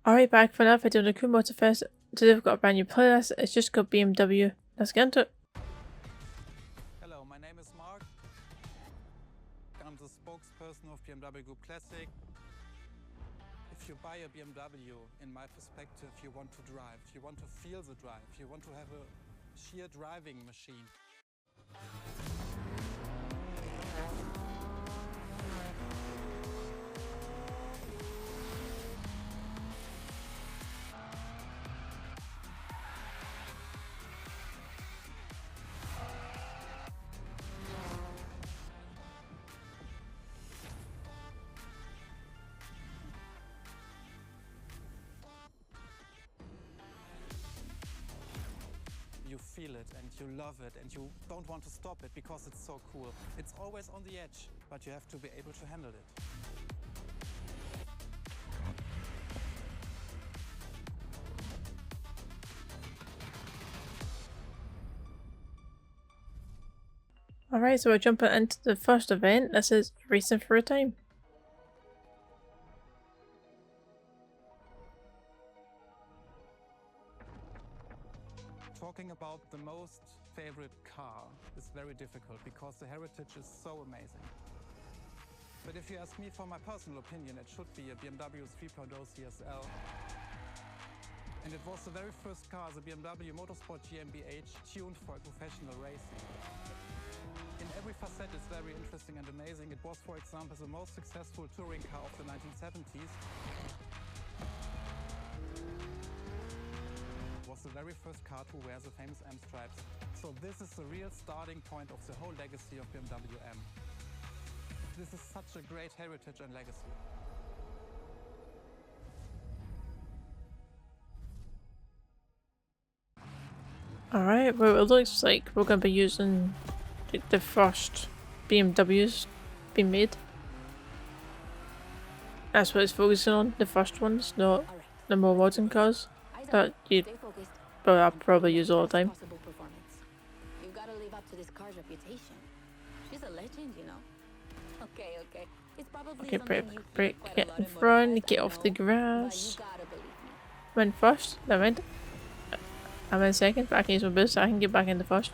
Alright, back for another video on the cool Motorfest. Today we've got a brand new playlist. It's just called BMW. Let's get into it. Hello, my name is Mark. I'm the spokesperson of BMW Group Classic. If you buy a BMW, in my perspective, you want to drive. You want to feel the drive. You want to have a sheer driving machine. You feel it and you love it and you don't want to stop it because it's so cool. It's always on the edge, but you have to be able to handle it. Alright, so we're jumping into the first event. This is Racing for a Time. Talking about the most favorite car is very difficult because the heritage is so amazing. But if you ask me for my personal opinion, it should be a BMW 3.0 CSL. And it was the very first car, the BMW Motorsport GmbH, tuned for professional racing. In every facet it's very interesting and amazing. It was, for example, the most successful touring car of the 1970s. Was the very first car to wear the famous M stripes. So this is the real starting point of the whole legacy of BMW M. This is such a great heritage and legacy. Alright, well it looks like we're going to be using the first BMWs being made. That's what it's focusing on, the first ones, not the more modern cars that you I'll probably use all the time. You've got to live up to this car's reputation. She's a legend, you know. Okay. It's probably Brake, get in front, get off the grass. I'm in first, never mind. I'm in second, but I can use my boost so I can get back into first.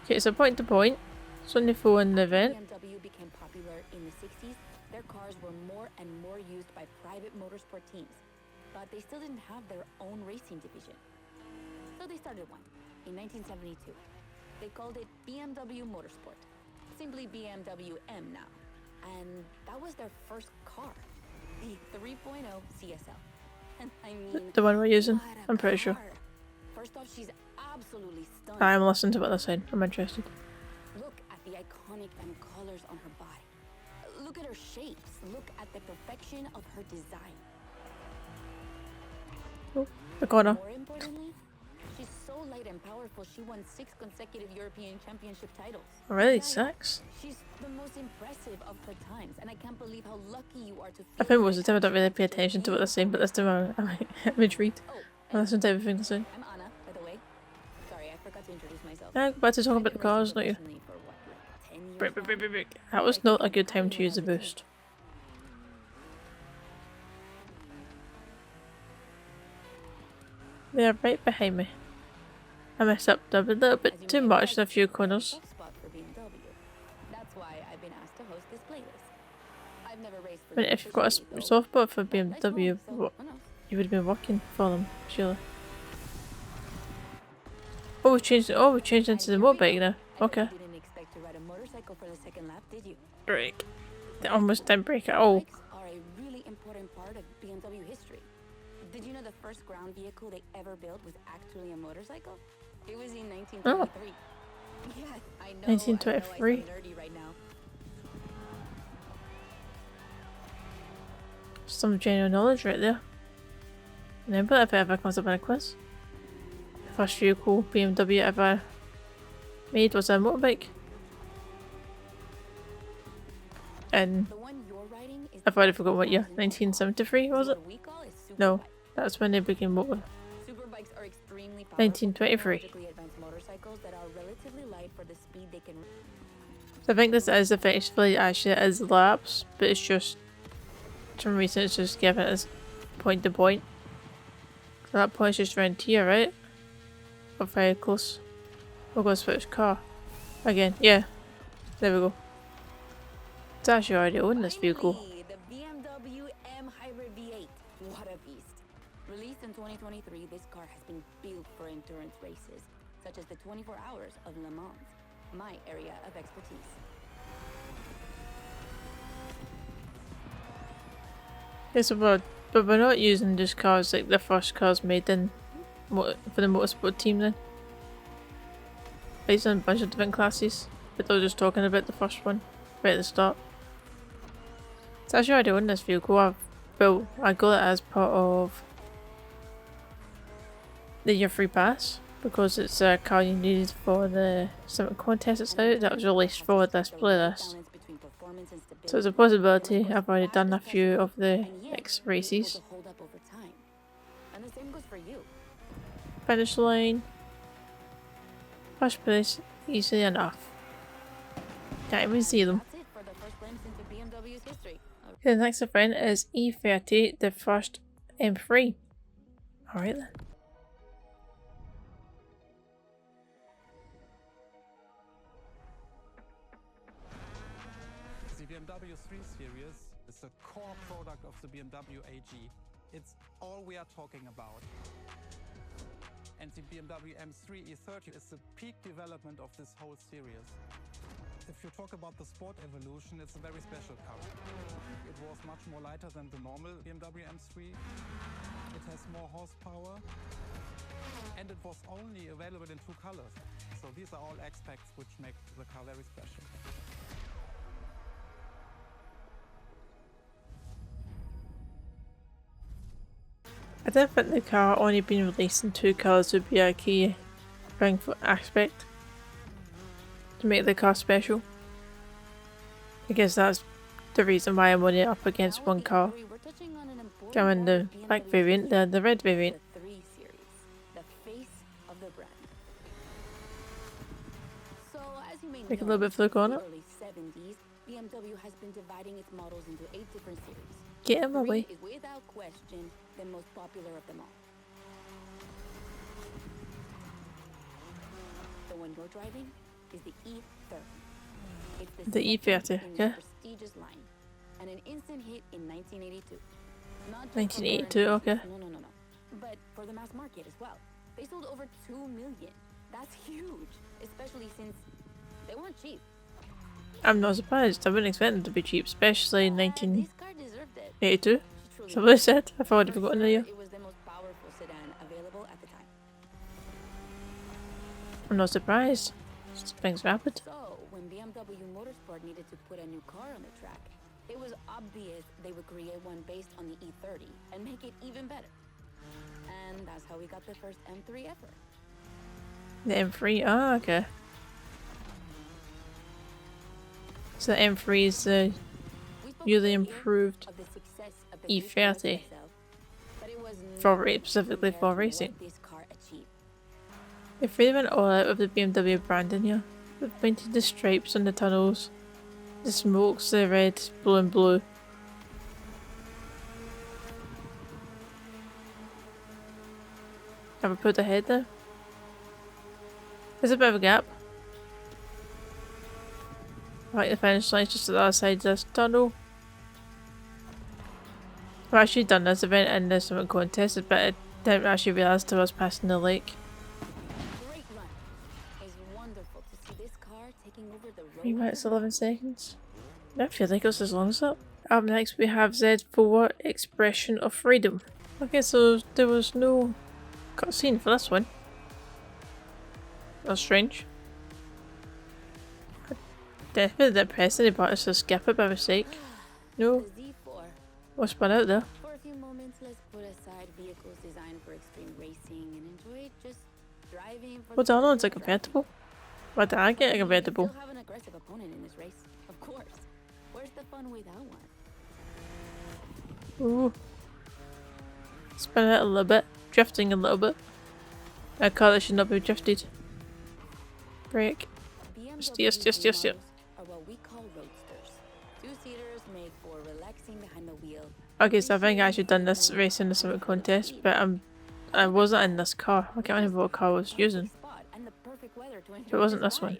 Okay, so point to point. It's only for an event. BMW became popular in the 60s. Their cars were more and more used by private motorsport teams. But they still didn't have their own racing division. So they started one in 1972. They called it BMW Motorsport, simply BMW M now. And that was their first car, the 3.0 CSL. And I mean, The one we're using, I'm pretty sure. First off, she's absolutely stunning. I'm listening to what they're saying, I'm interested. Look at the iconic M colors on her body. Look at her shapes. Look at the perfection of her design. Oh, the corner. More importantly, she's so light and powerful, she won 6 consecutive European Championship titles. Already Besides, 6? She's the most impressive of her times, and I can't believe how lucky you are to I think most of the time I don't really pay attention to what they're saying, but this time I'm intrigued. I listen to everything they're saying. I'm Anna, by the way. Sorry, I forgot to introduce myself. Yeah, go back to talking about the cars, not you. Break. That was not a good time to use the boost. They're right behind me. I messed up a little bit too much in a few corners. That's why I've been asked to host this playlist. I've never raced for But if you've got a soft spot for BMW, you would have been working for them, surely. Oh, we changed into the motorbike now. Okay. Didn't expect to ride a motorcycle for the second lap, did you? Break. They almost didn't break at all. Bikes are a really important part of BMW history. Did you know the first ground vehicle they ever built was actually a motorcycle? It was in 1923. Oh. Yeah, I know. 1923. I sound nerdy right now. Some general knowledge right there. Remember if it ever comes up in a quiz. The first vehicle BMW ever made was a motorbike. And The one you're riding is I've already forgotten what year. 1973 was it? what we call a superbike. No, that's when they became motor. Superbikes are extremely powerful 1923. technologically advanced motorcycles that are relatively light for the speed they can. So I think this is effectively actually it is laps, but it's just for some reason it's just given as point to point. So that point's just around here, right? Or very close. We'll go switch car. Again, yeah. There we go. It's actually already own this vehicle. Finally, the BMW M Hybrid V8. What a beast. Released in 2023, this car has been built for endurance races, such as the 24 Hours of Le Mans, my area of expertise. Yes, but we're not using just cars like the first cars made in for the motorsport team then. We're using a bunch of different classes, but they're just talking about the first one right at the start. It's actually already on this vehicle. I got it as part of the year free pass because it's a car you needed for the summer contest that's out that was released for this playlist. So it's a possibility. I've already done a few of the X races. And the same goes for you. Finish line. First place, easy enough. Can't even see them. That's it for the first glimpse into BMW's history. Okay, the next event is E30, the first M3. Alright then. The BMW 3 Series is the core product of the BMW AG. It's all we are talking about. And the BMW M3 E30 is the peak development of this whole series. If you talk about the sport evolution, it's a very special car. It was much more lighter than the normal BMW M3. It has more horsepower. And it was only available in 2 colors. So these are all aspects which make the car very special. I don't think the car only being released in 2 colours would be a key thing for aspect to make the car special. I guess that's the reason why I'm only up against one car. Going the black variant, the red variant. The 3 Series, the face of the brand. So, as you may Make a know, little bit of the corner. in the early 70s, BMW has been dividing its models into 8 different series. Get in my 3 way. is without question the most popular of them all. The one you're driving is the E30. It's The E30, second in okay. this prestigious line, and an instant hit in 1982. Not just for 1982, current okay. users, no. But for the mass market as well. They sold over 2 million. That's huge, especially since they weren't cheap. I'm not surprised. I wouldn't expect them to be cheap, especially in This car deserved it. 1982. She truly Somebody did. said. I've already For forgotten sure, the year. It was the most powerful sedan available at the time. I'm not surprised. Things rapid. So, when BMW Motorsport needed to put a new car on the track, it was obvious they would create one based on the E30 and make it even better. And that's how we got the first M3 ever. The M3. Ah, okay. So the M3 is the We spoke newly earlier improved of the success of the E30 V12 itself, but it was for nothing specifically compared for to racing. what this car achieved. They've really went all out of the BMW branding here. They've painted the stripes on the tunnels, the smokes, the red, blue and blue. Have I put ahead there? There's a bit of a gap. Right, the finish line's just at the other side of this tunnel. I've actually done this event in the summit contest, but I didn't actually realise till I was passing the lake. Great run. It's wonderful to see this car taking over the road. 3 minutes 11 seconds. I feel like it was as long as that. Up next we have Z4 Expression of Freedom. Okay, so there was no cutscene for this one. That's strange. I definitely didn't press any buttons to skip it by mistake. No, The Z4. what's been out there? For a few moments, let's put aside vehicles designed for extreme racing and enjoy just driving for What's the the other one's a pleasure of convertible? Why did I get a driving. You convertible? still have an aggressive opponent in this race, of course. Where's the fun without one? Ooh. Spin it a little bit. Drifting a little bit. A car that should not be drifted. Brake. BMW Steer. models are what we call roadsters. 2-seaters made for relaxing behind the wheel Okay, so I think I actually done this race in the summit contest, but I wasn't in this car. I can't remember what car I was using. It wasn't this one.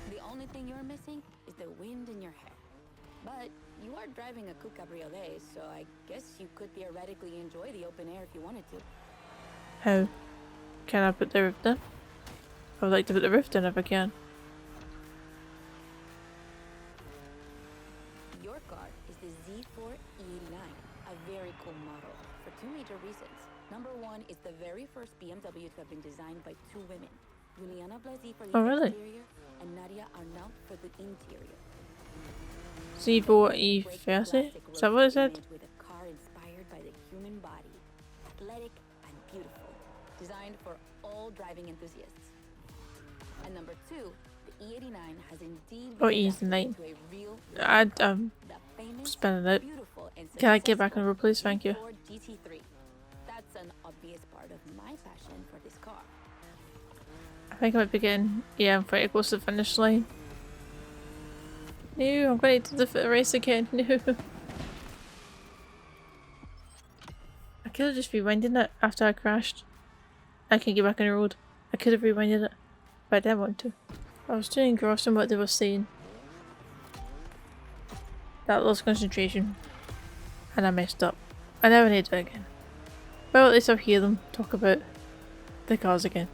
The only thing you're missing is the wind in your hair. But you are driving a coupe cabriolet, so I guess you could theoretically enjoy the open air if you wanted to. How? Can I put the roof down? I would like to put the roof down if I can. Your car is the Z4E89, a very cool model for two major reasons. Number one is the very first BMW to have been designed by two women, Juliana Blasi for the Oh, really? exterior and Nadia Arnault for the interior. Z4E30? Is that what it said? With a car inspired by the human body, athletic and beautiful, designed for all driving enthusiasts. And number two, the E89 has indeed Oh, been E89. adapted into a real I'm the famous, spinning it. beautiful, and Can I get back on successful the road, please? Thank you. Ford GT3. That's an obvious part of my passion for this car. I think I might be getting, yeah, I'm pretty close to the finish line. No, I'm going to do the race again. No. I could have just rewinded it after I crashed. I can get back on the road. I could have rewinded it, but I didn't want to. I was too engrossed in what they were saying. That lost concentration. And I messed up. I never need to do it again. Well, at least I'll hear them talk about the cars again.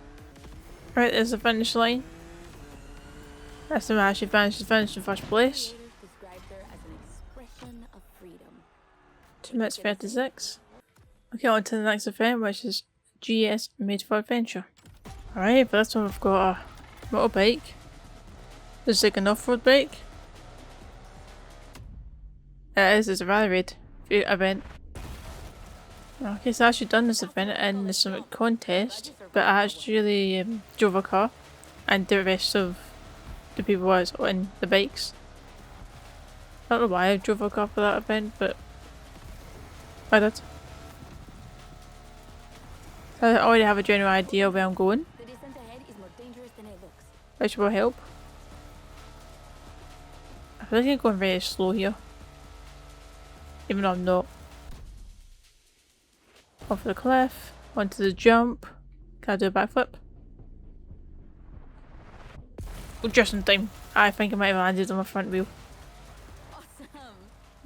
Right, there's the finish line. That's the match. She managed to finish in first place. Described her as an expression of freedom. 2 minutes 36. Okay, on to the next event, which is GS Made for Adventure. Alright, for this one we've got a motorbike. This is like an off-road bike. It's a rally raid event. Okay, so I actually done this event in the summit contest, but I actually drove a car and the rest of the people was on the bikes. I don't know why I drove a car for that event, but I did. I already have a general idea where I'm going, The descent ahead is more dangerous than it looks. which will help. I feel like I'm going very slow here, even though I'm not. Off the cliff, onto the jump. Can I do a backflip? Oh, just in time. I think I might have landed on my front wheel. Awesome.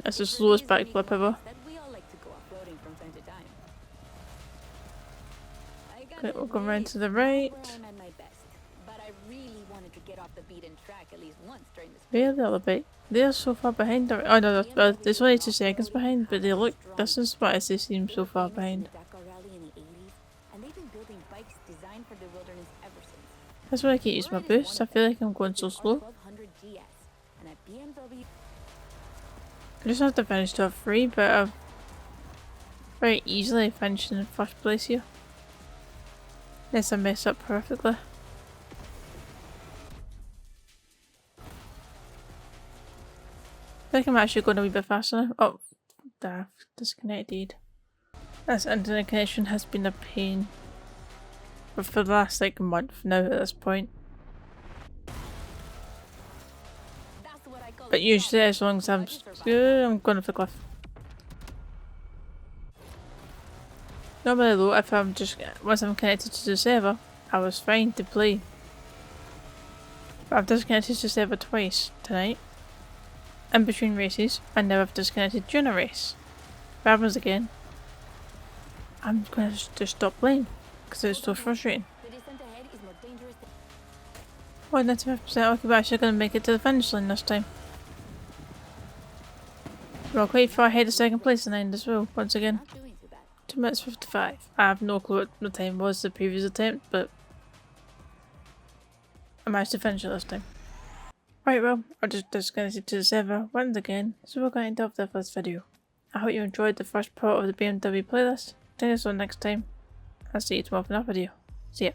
That's the It's slowest these unique backflip ever. moments that we all like to go off-roading from time to time. I gotta Okay, we'll go admit, round to the not right. where I'm at my best, but I really wanted to get off the beaten track at least once during this. Where are the other bike? They're so far behind. Oh no, there's only 2 seconds behind, but they look, this is why they seem so far behind. And they've been building bikes designed for the wilderness ever since. That's why I can't use my boost. I feel like I'm going so slow. 1200 GS and a BMW. I just have to finish top 3, but I've very easily finished in first place here. Unless I mess up perfectly. I think I'm actually going a wee bit faster now. Oh, I've disconnected. This internet connection has been a pain. But for the last like month now at this point. That's what I call But a usually drive. as long as I'm I can survive. I'm going off the cliff. Normally though, if I'm just once I'm connected to the server, I was fine to play. But I've disconnected to the server twice tonight. In between races, and now I've disconnected during a race. If it happens again, I'm going to just stop playing because it's so frustrating. The descent ahead is more dangerous than. Oh, 95%. Okay, we're actually going to make it to the finish line this time. We're quite far ahead of second place in the end as well, once again. Not doing too bad. 2 minutes 55. I have no clue what the time was the previous attempt, but I managed to finish it this time. Right, well, I just disconnected to the server once again, so we're going to end off the first video. I hope you enjoyed the first part of the BMW playlist. Join us on next time. I'll see you tomorrow for another video. See ya.